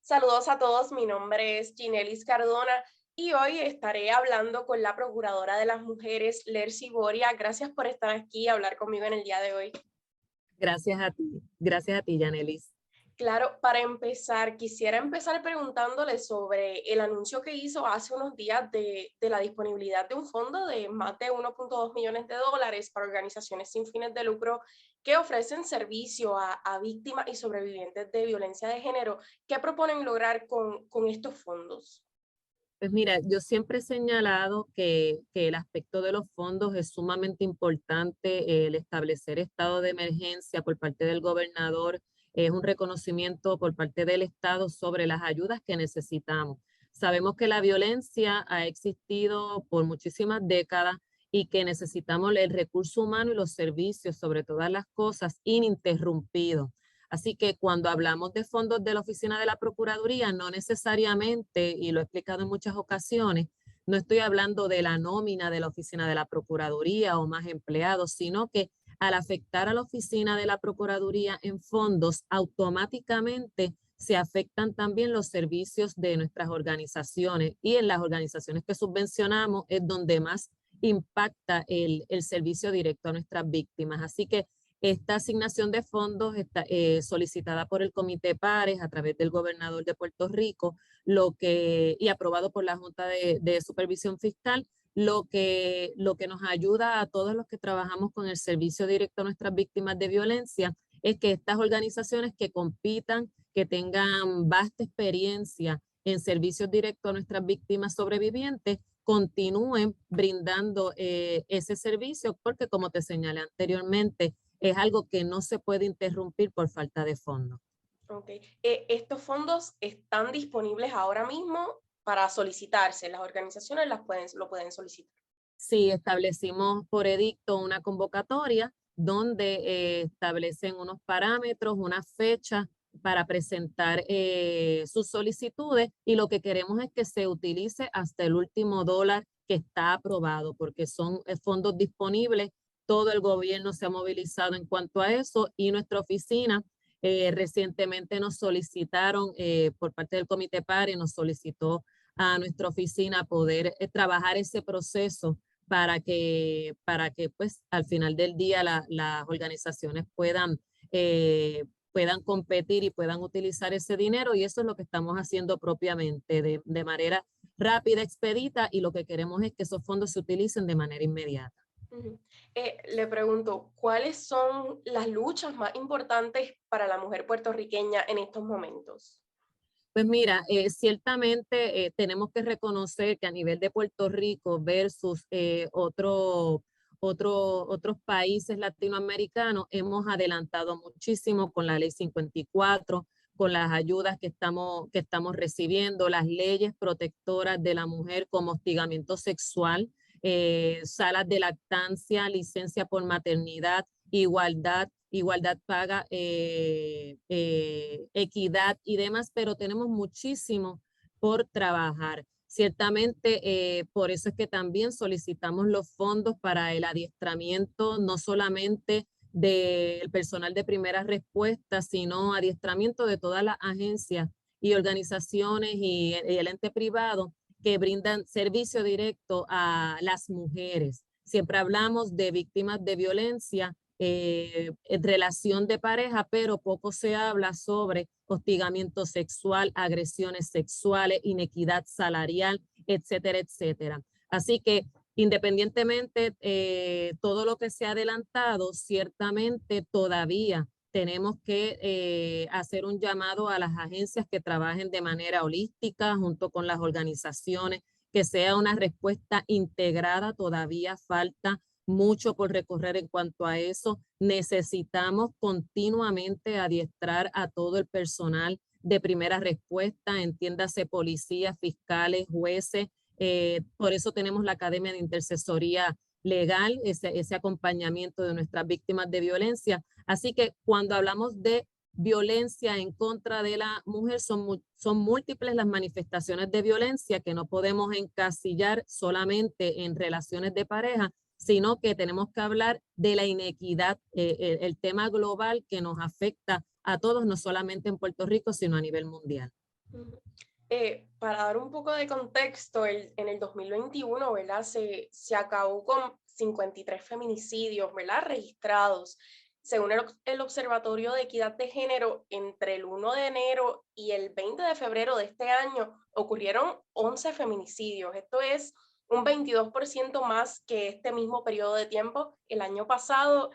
Saludos a todos, mi nombre es Ginelis Cardona y hoy estaré hablando con la Procuradora de las Mujeres, Lercy Boria. Gracias por estar aquí y hablar conmigo en el día de hoy. Gracias a ti, Yanelis. Claro, para empezar, quisiera empezar preguntándole sobre el anuncio que hizo hace unos días de la disponibilidad de un fondo de más de 1,2 millones de dólares para organizaciones sin fines de lucro que ofrecen servicio a víctimas y sobrevivientes de violencia de género. ¿Qué proponen lograr con estos fondos? Pues mira, yo siempre he señalado que el aspecto de los fondos es sumamente importante. El establecer estado de emergencia por parte del gobernador es un reconocimiento por parte del Estado sobre las ayudas que necesitamos. Sabemos que la violencia ha existido por muchísimas décadas y que necesitamos el recurso humano y los servicios, sobre todas las cosas, ininterrumpidos. Así que cuando hablamos de fondos de la Oficina de la Procuraduría, no necesariamente, y lo he explicado en muchas ocasiones, no estoy hablando de la nómina de la Oficina de la Procuraduría o más empleados, sino que al afectar a la Oficina de la Procuraduría en fondos, automáticamente se afectan también los servicios de nuestras organizaciones y en las organizaciones que subvencionamos es donde más impacta el servicio directo a nuestras víctimas. Así que esta asignación de fondos está solicitada por el Comité Pares a través del gobernador de Puerto Rico, y aprobado por la Junta de Supervisión Fiscal, lo que nos ayuda a todos los que trabajamos con el servicio directo a nuestras víctimas de violencia es que estas organizaciones que compitan, que tengan vasta experiencia en servicios directos a nuestras víctimas sobrevivientes, continúen brindando ese servicio, porque como te señalé anteriormente, es algo que no se puede interrumpir por falta de fondos. Ok. ¿Estos fondos están disponibles ahora mismo para solicitarse? Las organizaciones lo pueden solicitar. Sí, establecimos por edicto una convocatoria donde establecen unos parámetros, unas fechas para presentar sus solicitudes y lo que queremos es que se utilice hasta el último dólar que está aprobado, porque son fondos disponibles. Todo el gobierno se ha movilizado en cuanto a eso y nuestra oficina recientemente nos solicitaron por parte del Comité PARE, nos solicitó a nuestra oficina poder trabajar ese proceso para que pues al final del día las organizaciones puedan competir y puedan utilizar ese dinero y eso es lo que estamos haciendo propiamente de manera rápida, expedita y lo que queremos es que esos fondos se utilicen de manera inmediata. Ujú. Le pregunto, ¿cuáles son las luchas más importantes para la mujer puertorriqueña en estos momentos? Pues mira, ciertamente tenemos que reconocer que a nivel de Puerto Rico versus otros países latinoamericanos, hemos adelantado muchísimo con la ley 54, con las ayudas que estamos recibiendo, las leyes protectoras de la mujer como hostigamiento sexual, salas de lactancia, licencia por maternidad, igualdad paga, equidad y demás, pero tenemos muchísimo por trabajar. Ciertamente, por eso es que también solicitamos los fondos para el adiestramiento, no solamente del personal de primera respuesta, sino adiestramiento de todas las agencias y organizaciones y el ente privado que brindan servicio directo a las mujeres. Siempre hablamos de víctimas de violencia, en relación de pareja, pero poco se habla sobre hostigamiento sexual, agresiones sexuales, inequidad salarial, etcétera, etcétera. Así que independientemente todo lo que se ha adelantado, ciertamente todavía tenemos que hacer un llamado a las agencias que trabajen de manera holística junto con las organizaciones, que sea una respuesta integrada, todavía falta mucho por recorrer en cuanto a eso. Necesitamos continuamente adiestrar a todo el personal de primera respuesta, entiéndase policías, fiscales, jueces. Por eso tenemos la Academia de Intercesoría Legal, ese acompañamiento de nuestras víctimas de violencia. Así que cuando hablamos de violencia en contra de la mujer, son múltiples las manifestaciones de violencia que no podemos encasillar solamente en relaciones de pareja, sino que tenemos que hablar de la inequidad, el tema global que nos afecta a todos, no solamente en Puerto Rico, sino a nivel mundial. Ujú. Para dar un poco de contexto, en el 2021, ¿verdad? Se acabó con 53 feminicidios, ¿verdad? Registrados. Según el Observatorio de Equidad de Género, entre el 1 de enero y el 20 de febrero de este año ocurrieron 11 feminicidios. Esto es un 22% más que este mismo periodo de tiempo el año pasado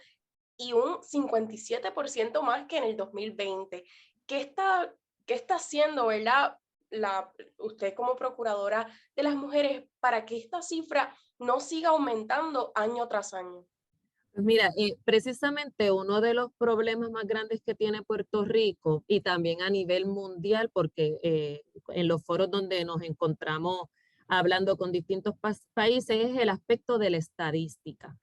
y un 57% más que en el 2020. ¿Qué está, qué está haciendo, verdad, usted como procuradora de las mujeres para que esta cifra no siga aumentando año tras año? Pues mira, precisamente uno de los problemas más grandes que tiene Puerto Rico y también a nivel mundial, porque en los foros donde nos encontramos hablando con distintos países es el aspecto de la estadística.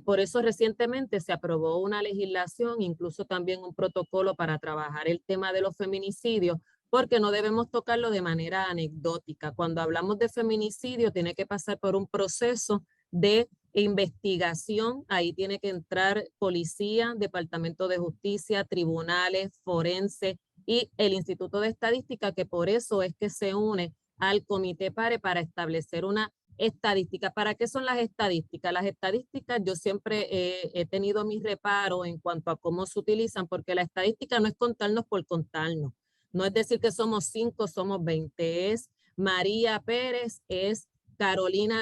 Por eso recientemente se aprobó una legislación, incluso también un protocolo para trabajar el tema de los feminicidios, porque no debemos tocarlo de manera anecdótica. Cuando hablamos de feminicidio, tiene que pasar por un proceso de investigación, ahí tiene que entrar policía, Departamento de Justicia, tribunales, forense y el Instituto de Estadística, que por eso es que se une al Comité PARE para establecer una estadística. ¿Para qué son las estadísticas? Las estadísticas yo siempre he tenido mis reparos en cuanto a cómo se utilizan, porque la estadística no es contarnos por contarnos. No es decir que somos 5, somos 20, es María Pérez, es Carolina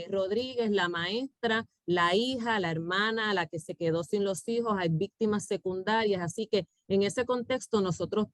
Rodríguez, la maestra, la hija, la hermana, la que se quedó sin los hijos, hay víctimas secundarias, así que en ese contexto nosotros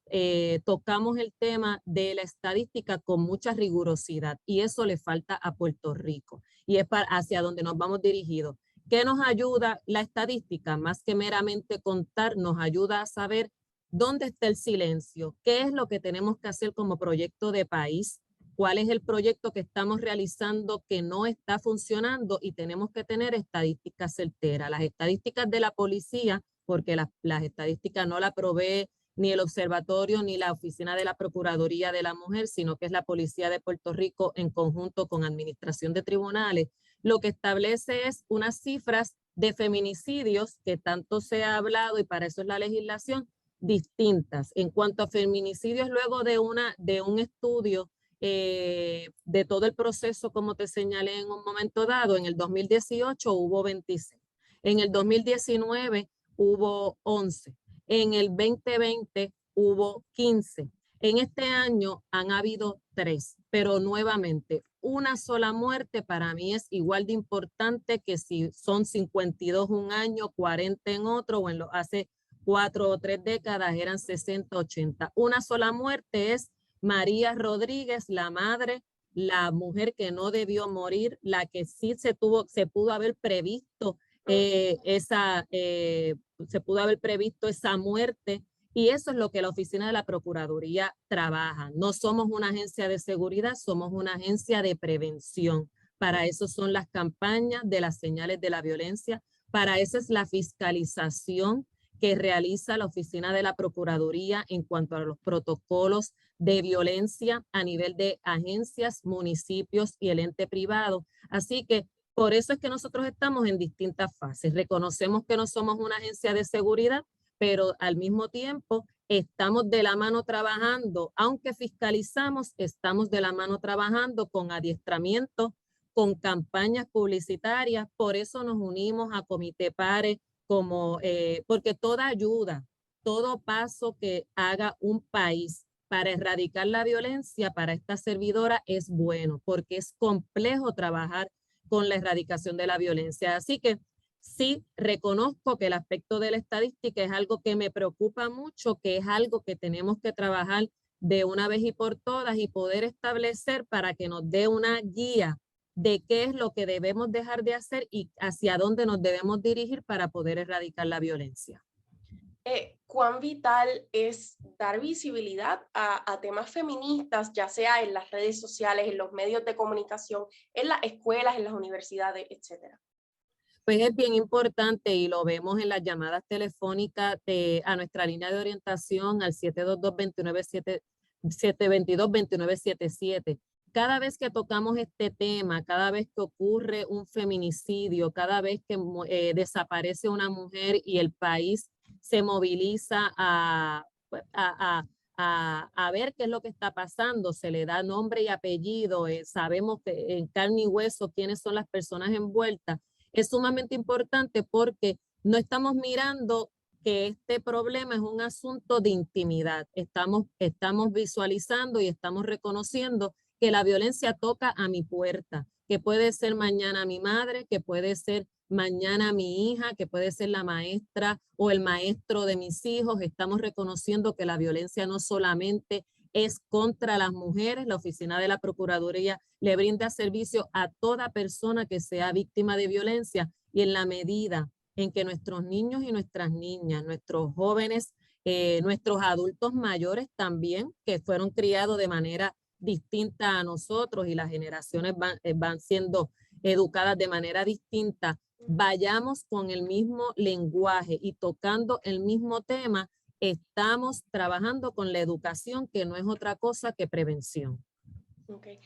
tocamos el tema de la estadística con mucha rigurosidad y eso le falta a Puerto Rico y es hacia donde nos vamos dirigidos. ¿Qué nos ayuda la estadística? Más que meramente contar, nos ayuda a saber dónde está el silencio, qué es lo que tenemos que hacer como proyecto de país, cuál es el proyecto que estamos realizando que no está funcionando y tenemos que tener estadísticas certeras. Las estadísticas de la policía, porque las estadísticas no la provee ni el observatorio ni la oficina de la Procuraduría de la Mujer, sino que es la Policía de Puerto Rico en conjunto con Administración de Tribunales, lo que establece es unas cifras de feminicidios que tanto se ha hablado y para eso es la legislación distintas. En cuanto a feminicidios, luego de un estudio de todo el proceso, como te señalé en un momento dado, en el 2018 hubo 26, en el 2019 hubo 11, en el 2020 hubo 15. En este año han habido 3, pero nuevamente, una sola muerte para mí es igual de importante que si son 52 un año, 40 en otro, o hace 4 o 3 décadas eran 60, 80. Una sola muerte es María Rodríguez, la madre, la mujer que no debió morir, la que sí se pudo haber previsto se pudo haber previsto esa muerte y eso es lo que la oficina de la Procuraduría trabaja. No somos una agencia de seguridad, somos una agencia de prevención. Para eso son las campañas de las señales de la violencia, para eso es la fiscalización que realiza la oficina de la Procuraduría en cuanto a los protocolos de violencia a nivel de agencias, municipios y el ente privado. Así que por eso es que nosotros estamos en distintas fases. Reconocemos que no somos una agencia de seguridad, pero al mismo tiempo estamos de la mano trabajando, aunque fiscalizamos, estamos de la mano trabajando con adiestramiento, con campañas publicitarias. Por eso nos unimos a Comité PARE, porque toda ayuda, todo paso que haga un país para erradicar la violencia para esta servidora es bueno, porque es complejo trabajar con la erradicación de la violencia. Así que sí reconozco que el aspecto de la estadística es algo que me preocupa mucho, que es algo que tenemos que trabajar de una vez y por todas y poder establecer para que nos dé una guía de qué es lo que debemos dejar de hacer y hacia dónde nos debemos dirigir para poder erradicar la violencia. ¿Cuán vital es dar visibilidad a temas feministas, ya sea en las redes sociales, en los medios de comunicación, en las escuelas, en las universidades, etcétera? Pues es bien importante y lo vemos en las llamadas telefónicas a nuestra línea de orientación al 722-2977. Cada vez que tocamos este tema, cada vez que ocurre un feminicidio, cada vez que desaparece una mujer y el país se moviliza a a ver qué es lo que está pasando, se le da nombre y apellido, sabemos que en carne y hueso quiénes son las personas envueltas, es sumamente importante porque no estamos mirando que este problema es un asunto de intimidad. Estamos visualizando y estamos reconociendo que la violencia toca a mi puerta, que puede ser mañana mi madre, que puede ser mañana mi hija, que puede ser la maestra o el maestro de mis hijos. Estamos reconociendo que la violencia no solamente es contra las mujeres. La Oficina de la Procuraduría le brinda servicio a toda persona que sea víctima de violencia, y en la medida en que nuestros niños y nuestras niñas, nuestros jóvenes, nuestros adultos mayores también, que fueron criados de manera distinta a nosotros y las generaciones van siendo educadas de manera distinta, vayamos con el mismo lenguaje y tocando el mismo tema, estamos trabajando con la educación, que no es otra cosa que prevención. Okay.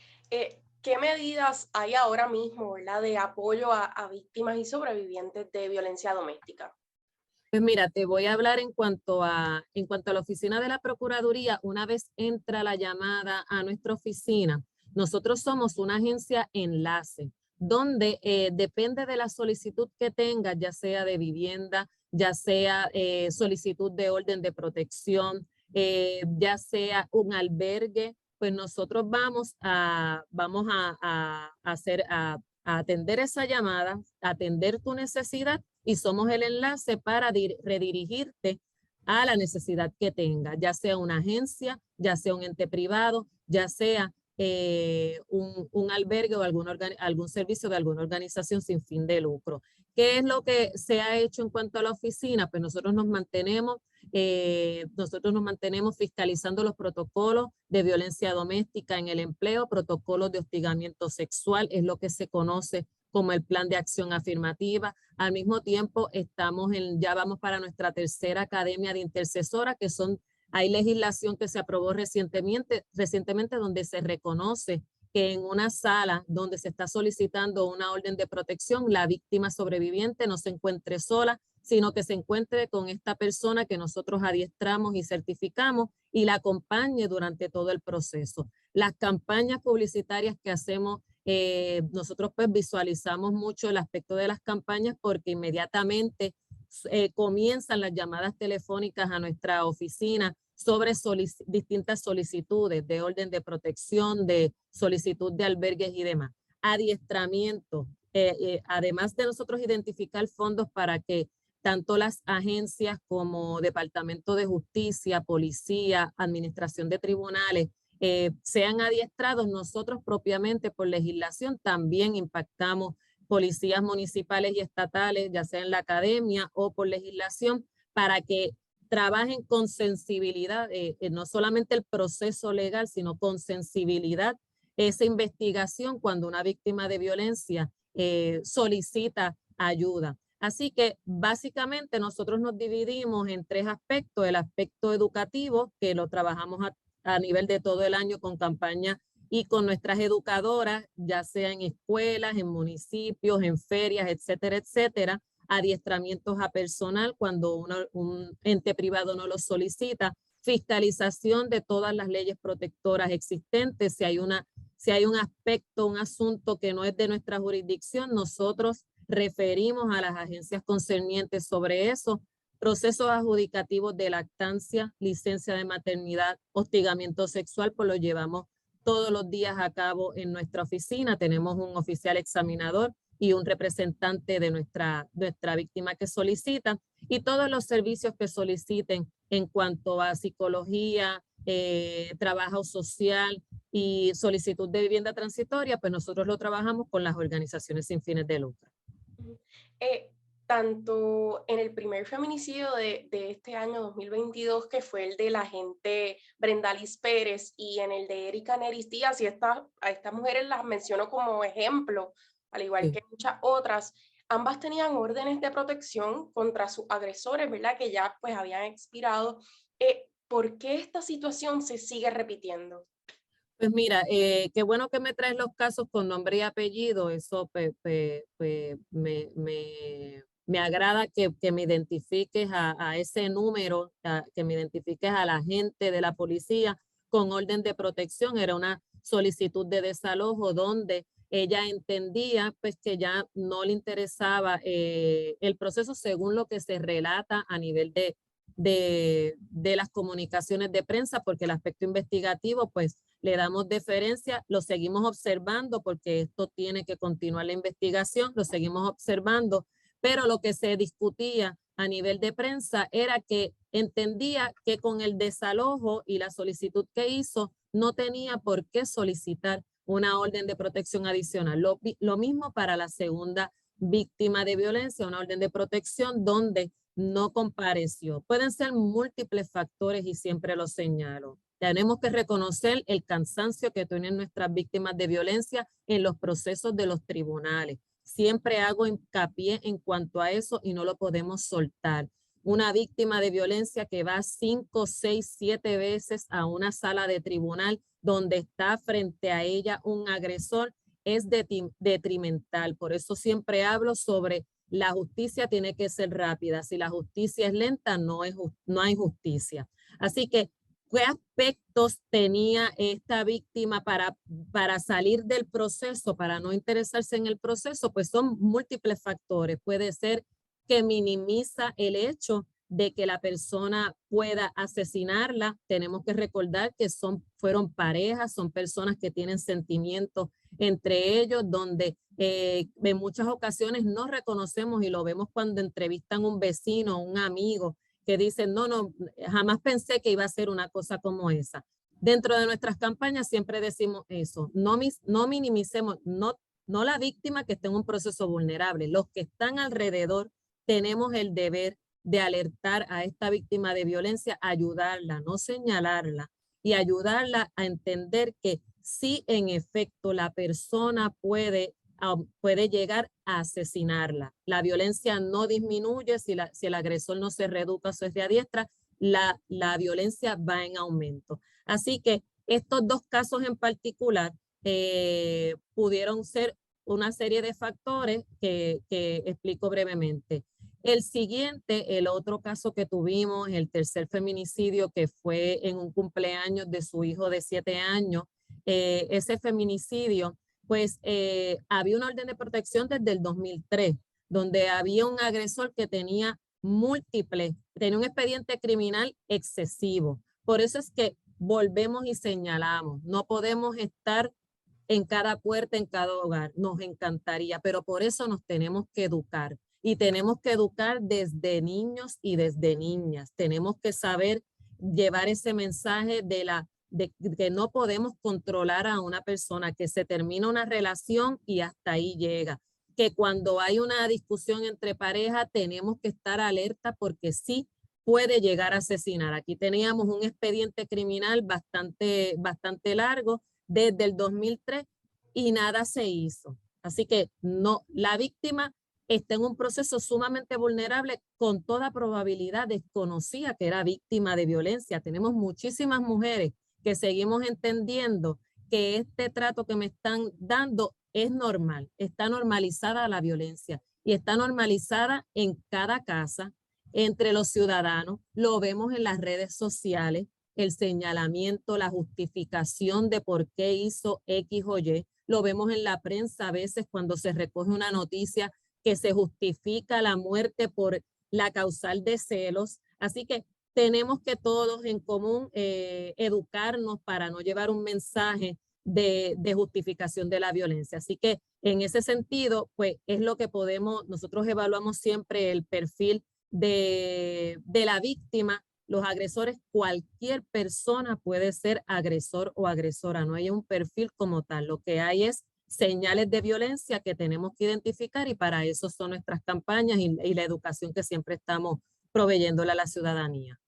¿Qué medidas hay ahora mismo, ¿verdad?, de apoyo a víctimas y sobrevivientes de violencia doméstica? Pues mira, te voy a hablar en cuanto a la oficina de la Procuraduría. Una vez entra la llamada a nuestra oficina, nosotros somos una agencia enlace, donde depende de la solicitud que tengas, ya sea de vivienda, ya sea solicitud de orden de protección, ya sea un albergue, pues nosotros vamos a atender esa llamada, atender tu necesidad, y somos el enlace para redirigirte a la necesidad que tenga, ya sea una agencia, ya sea un ente privado, ya sea un albergue o algún servicio de alguna organización sin fin de lucro. ¿Qué es lo que se ha hecho en cuanto a la oficina? Pues nosotros nos mantenemos fiscalizando los protocolos de violencia doméstica en el empleo, protocolos de hostigamiento sexual, es lo que se conoce como el plan de acción afirmativa. Al mismo tiempo, ya vamos para nuestra tercera academia de intercesora, hay legislación que se aprobó recientemente donde se reconoce que en una sala donde se está solicitando una orden de protección, la víctima sobreviviente no se encuentre sola, sino que se encuentre con esta persona que nosotros adiestramos y certificamos y la acompañe durante todo el proceso. Las campañas publicitarias que hacemos, nosotros pues visualizamos mucho el aspecto de las campañas, porque inmediatamente comienzan las llamadas telefónicas a nuestra oficina sobre distintas solicitudes de orden de protección, de solicitud de albergues y demás. Adiestramiento, además de nosotros identificar fondos para que tanto las agencias como Departamento de Justicia, Policía, Administración de Tribunales, sean adiestrados, nosotros propiamente por legislación también impactamos policías municipales y estatales, ya sea en la academia o por legislación, para que trabajen con sensibilidad, no solamente el proceso legal, sino con sensibilidad, esa investigación cuando una víctima de violencia solicita ayuda. Así que básicamente nosotros nos dividimos en tres aspectos: el aspecto educativo, que lo trabajamos a nivel de todo el año con campañas y con nuestras educadoras, ya sea en escuelas, en municipios, en ferias, etcétera, etcétera. Adiestramientos a personal cuando un ente privado no lo solicita, fiscalización de todas las leyes protectoras existentes. Si hay un aspecto, un asunto que no es de nuestra jurisdicción, nosotros referimos a las agencias concernientes sobre eso. Procesos adjudicativos de lactancia, licencia de maternidad, hostigamiento sexual, pues lo llevamos todos los días a cabo en nuestra oficina. Tenemos un oficial examinador y un representante de nuestra víctima que solicita, y todos los servicios que soliciten en cuanto a psicología, trabajo social y solicitud de vivienda transitoria, pues nosotros lo trabajamos con las organizaciones sin fines de lucro. Eh, Tanto en el primer feminicidio de este año 2022, que fue el de la agente Brendalis Pérez, y en el de Erika Neris Díaz, y a estas mujeres las menciono como ejemplo, al igual que muchas otras, ambas tenían órdenes de protección contra sus agresores, ¿verdad?, que ya pues habían expirado. ¿Por qué esta situación se sigue repitiendo? Pues mira, qué bueno que me traes los casos con nombre y apellido. Eso me Me agrada que me identifiques a ese número, que me identifiques a la gente de la policía con orden de protección. Era una solicitud de desalojo donde ella entendía pues que ya no le interesaba el proceso según lo que se relata a nivel de las comunicaciones de prensa, porque el aspecto investigativo pues le damos deferencia, lo seguimos observando porque esto tiene que continuar la investigación, lo seguimos observando, pero lo que se discutía a nivel de prensa era que entendía que con el desalojo y la solicitud que hizo no tenía por qué solicitar una orden de protección adicional. Lo mismo para la segunda víctima de violencia, una orden de protección donde no compareció. Pueden ser múltiples factores y siempre lo señalo. Tenemos que reconocer el cansancio que tienen nuestras víctimas de violencia en los procesos de los tribunales. Siempre hago hincapié en cuanto a eso y no lo podemos soltar. Una víctima de violencia que va 5, 6, 7 veces a una sala de tribunal donde está frente a ella un agresor es detrimental. Por eso siempre hablo sobre la justicia tiene que ser rápida. Si la justicia es lenta, no hay justicia. Así que, ¿qué aspectos tenía esta víctima para salir del proceso, para no interesarse en el proceso? Pues son múltiples factores. Puede ser que minimiza el hecho de que la persona pueda asesinarla. Tenemos que recordar que fueron parejas, son personas que tienen sentimientos entre ellos, donde en muchas ocasiones no reconocemos y lo vemos cuando entrevistan a un vecino, un amigo, que dicen, no, jamás pensé que iba a ser una cosa como esa. Dentro de nuestras campañas siempre decimos eso, no minimicemos, no la víctima que está en un proceso vulnerable, los que están alrededor tenemos el deber de alertar a esta víctima de violencia, ayudarla, no señalarla, y ayudarla a entender que sí, en efecto, la persona puede llegar a asesinarla. La violencia no disminuye si el agresor no se reeduca o se readiestra, la violencia va en aumento. Así que estos dos casos en particular pudieron ser una serie de factores que explico brevemente. El siguiente, el otro caso que tuvimos, el tercer feminicidio que fue en un cumpleaños de su hijo de 7 años, ese feminicidio, pues había una orden de protección desde el 2003, donde había un agresor que tenía tenía un expediente criminal excesivo. Por eso es que volvemos y señalamos, no podemos estar en cada puerta, en cada hogar, nos encantaría, pero por eso nos tenemos que educar y tenemos que educar desde niños y desde niñas. Tenemos que saber llevar ese mensaje de que no podemos controlar a una persona, que se termina una relación y hasta ahí llega. Que cuando hay una discusión entre pareja tenemos que estar alerta porque sí puede llegar a asesinar. Aquí teníamos un expediente criminal bastante largo desde el 2003 y nada se hizo. Así que no, la víctima está en un proceso sumamente vulnerable, con toda probabilidad desconocía que era víctima de violencia. Tenemos muchísimas mujeres que seguimos entendiendo que este trato que me están dando es normal, está normalizada la violencia y está normalizada en cada casa, entre los ciudadanos, lo vemos en las redes sociales, el señalamiento, la justificación de por qué hizo X o Y, lo vemos en la prensa a veces cuando se recoge una noticia que se justifica la muerte por la causal de celos. Así que tenemos que todos en común educarnos para no llevar un mensaje de justificación de la violencia. Así que en ese sentido, pues es lo que nosotros evaluamos siempre el perfil de la víctima. Los agresores, cualquier persona puede ser agresor o agresora, no hay un perfil como tal. Lo que hay es señales de violencia que tenemos que identificar y para eso son nuestras campañas y la educación que siempre estamos proveyéndole a la ciudadanía.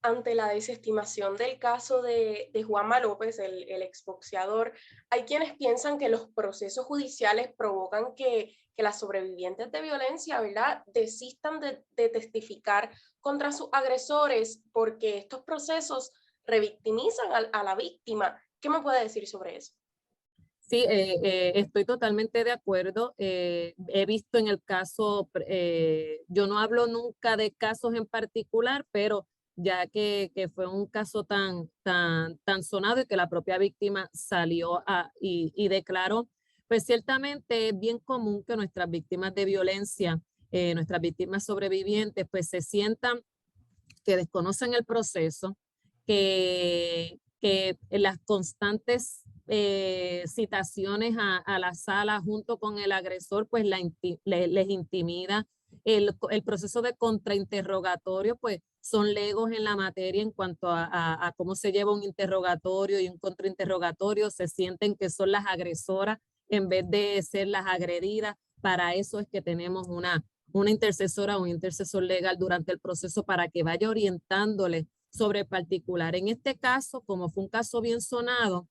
Ante la desestimación del caso de Juanma López, el exboxeador, hay quienes piensan que los procesos judiciales provocan que las sobrevivientes de violencia, ¿verdad?, desistan de testificar contra sus agresores porque estos procesos revictimizan a la víctima. ¿Qué me puede decir sobre eso? Sí, estoy totalmente de acuerdo. He visto en el caso, yo no hablo nunca de casos en particular, pero ya que fue un caso tan sonado y que la propia víctima salió y declaró, pues ciertamente es bien común que nuestras víctimas de violencia, nuestras víctimas sobrevivientes, pues se sientan que desconocen el proceso, que las constantes citaciones a la sala junto con el agresor, pues les intimida. El proceso de contrainterrogatorio, pues son legos en la materia en cuanto a cómo se lleva un interrogatorio y un contrainterrogatorio, se sienten que son las agresoras en vez de ser las agredidas. Para eso es que tenemos una intercesora o un intercesor legal durante el proceso para que vaya orientándole sobre el particular. En este caso, como fue un caso bien sonado,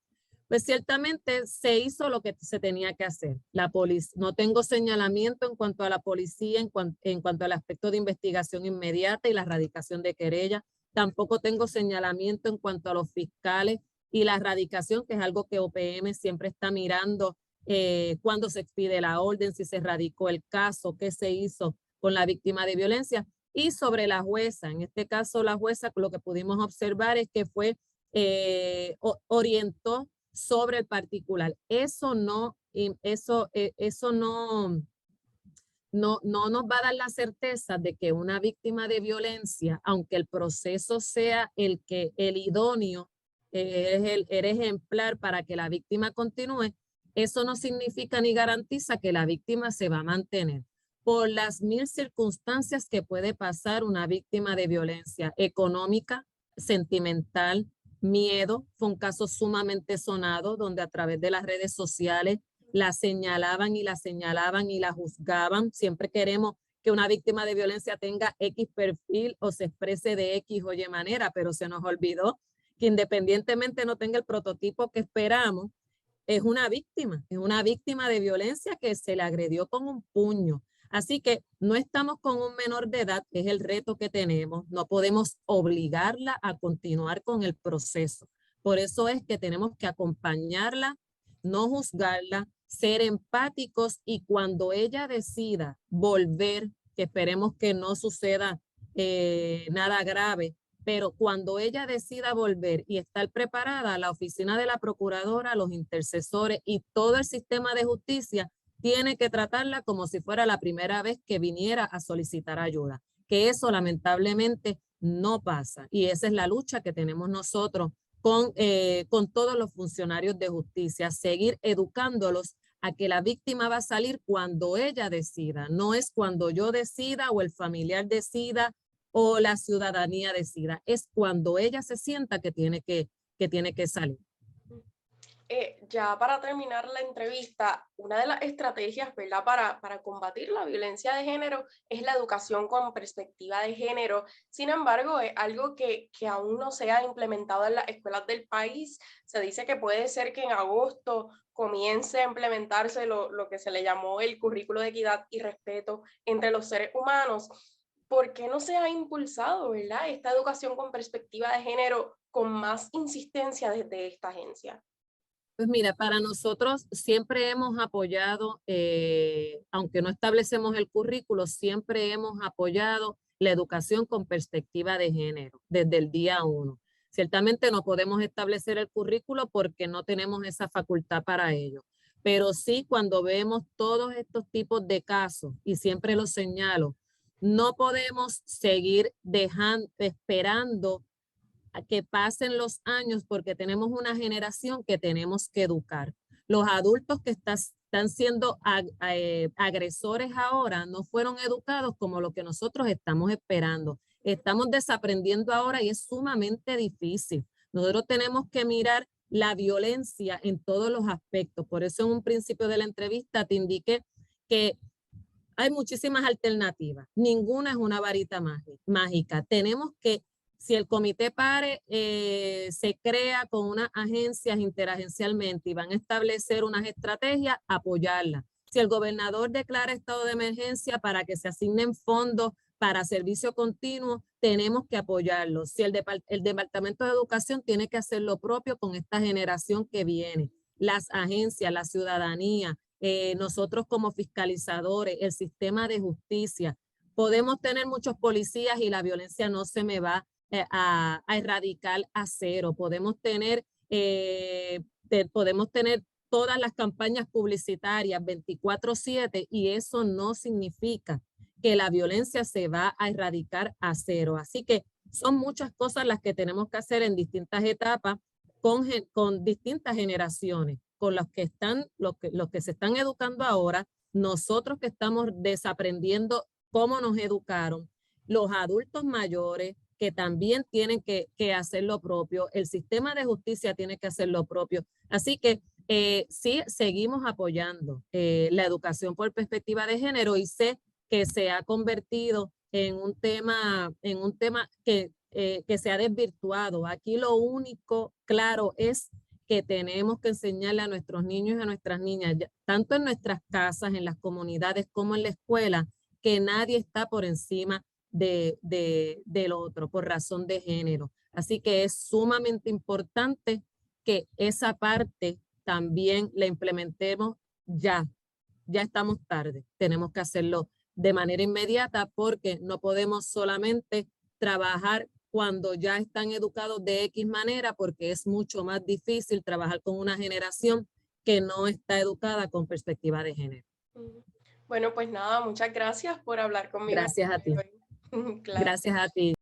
pues ciertamente se hizo lo que se tenía que hacer. La policía, no tengo señalamiento en cuanto a la policía, en cuanto al aspecto de investigación inmediata y la erradicación de querella. Tampoco tengo señalamiento en cuanto a los fiscales y la erradicación, que es algo que OPM siempre está mirando cuándo se expide la orden, si se radicó el caso, qué se hizo con la víctima de violencia. Y sobre la jueza, en este caso la jueza lo que pudimos observar es que orientó sobre el particular. Eso no nos va a dar la certeza de que una víctima de violencia, aunque el proceso sea el idóneo, el ejemplar para que la víctima continúe, eso no significa ni garantiza que la víctima se va a mantener por las mil circunstancias que puede pasar una víctima de violencia económica, sentimental, miedo. Fue un caso sumamente sonado donde a través de las redes sociales la señalaban y la señalaban y la juzgaban. Siempre queremos que una víctima de violencia tenga X perfil o se exprese de X o Y manera, pero se nos olvidó que independientemente no tenga el prototipo que esperamos, es una víctima de violencia que se le agredió con un puño. Así que no estamos con un menor de edad, que es el reto que tenemos. No podemos obligarla a continuar con el proceso. Por eso es que tenemos que acompañarla, no juzgarla, ser empáticos y cuando ella decida volver, que esperemos que no suceda nada grave, pero cuando ella decida volver y estar preparada, la oficina de la procuradora, los intercesores y todo el sistema de justicia tiene que tratarla como si fuera la primera vez que viniera a solicitar ayuda, que eso lamentablemente no pasa. Y esa es la lucha que tenemos nosotros con todos los funcionarios de justicia, seguir educándolos a que la víctima va a salir cuando ella decida, no es cuando yo decida o el familiar decida o la ciudadanía decida, es cuando ella se sienta que tiene que salir. Ya para terminar la entrevista, una de las estrategias, ¿verdad? Para combatir la violencia de género es la educación con perspectiva de género. Sin embargo, es algo que aún no se ha implementado en las escuelas del país. Se dice que puede ser que en agosto comience a implementarse lo que se le llamó el currículo de equidad y respeto entre los seres humanos. ¿Por qué no se ha impulsado, ¿verdad? Esta educación con perspectiva de género con más insistencia desde esta agencia? Pues mira, para nosotros siempre hemos apoyado, aunque no establecemos el currículo, siempre hemos apoyado la educación con perspectiva de género desde el día uno. Ciertamente no podemos establecer el currículo porque no tenemos esa facultad para ello, pero sí cuando vemos todos estos tipos de casos, y siempre lo señalo, no podemos seguir esperando a que pasen los años porque tenemos una generación que tenemos que educar. Los adultos que están siendo agresores ahora no fueron educados como lo que nosotros estamos esperando. Estamos desaprendiendo ahora y es sumamente difícil. Nosotros tenemos que mirar la violencia en todos los aspectos. Por eso en un principio de la entrevista te indiqué que hay muchísimas alternativas. Ninguna es una varita mágica. Tenemos que si el comité PARE se crea con unas agencias interagencialmente y van a establecer unas estrategias, apoyarlas. Si el gobernador declara estado de emergencia para que se asignen fondos para servicio continuo, tenemos que apoyarlo. Si el Departamento de Educación tiene que hacer lo propio con esta generación que viene. las agencias, la ciudadanía, nosotros como fiscalizadores, el sistema de justicia. Podemos tener muchos policías y la violencia no se me va a erradicar a cero. Podemos tener todas las campañas publicitarias 24/7 y eso no significa que la violencia se va a erradicar a cero. Así que son muchas cosas las que tenemos que hacer en distintas etapas con distintas generaciones, con los que se están educando ahora, nosotros que estamos desaprendiendo cómo nos educaron, los adultos mayores que también tienen que hacer lo propio, el sistema de justicia tiene que hacer lo propio. Así que sí, seguimos apoyando la educación por perspectiva de género y sé que se ha convertido en un tema que se ha desvirtuado. Aquí lo único claro es que tenemos que enseñarle a nuestros niños y a nuestras niñas, tanto en nuestras casas, en las comunidades como en la escuela, que nadie está por encima del otro por razón de género. Así que es sumamente importante que esa parte también la implementemos ya. Ya estamos tarde, tenemos que hacerlo de manera inmediata porque no podemos solamente trabajar cuando ya están educados de X manera, porque es mucho más difícil trabajar con una generación que no está educada con perspectiva de género. Bueno, pues nada, muchas gracias por hablar conmigo. Gracias a ti. Claro. Gracias a ti.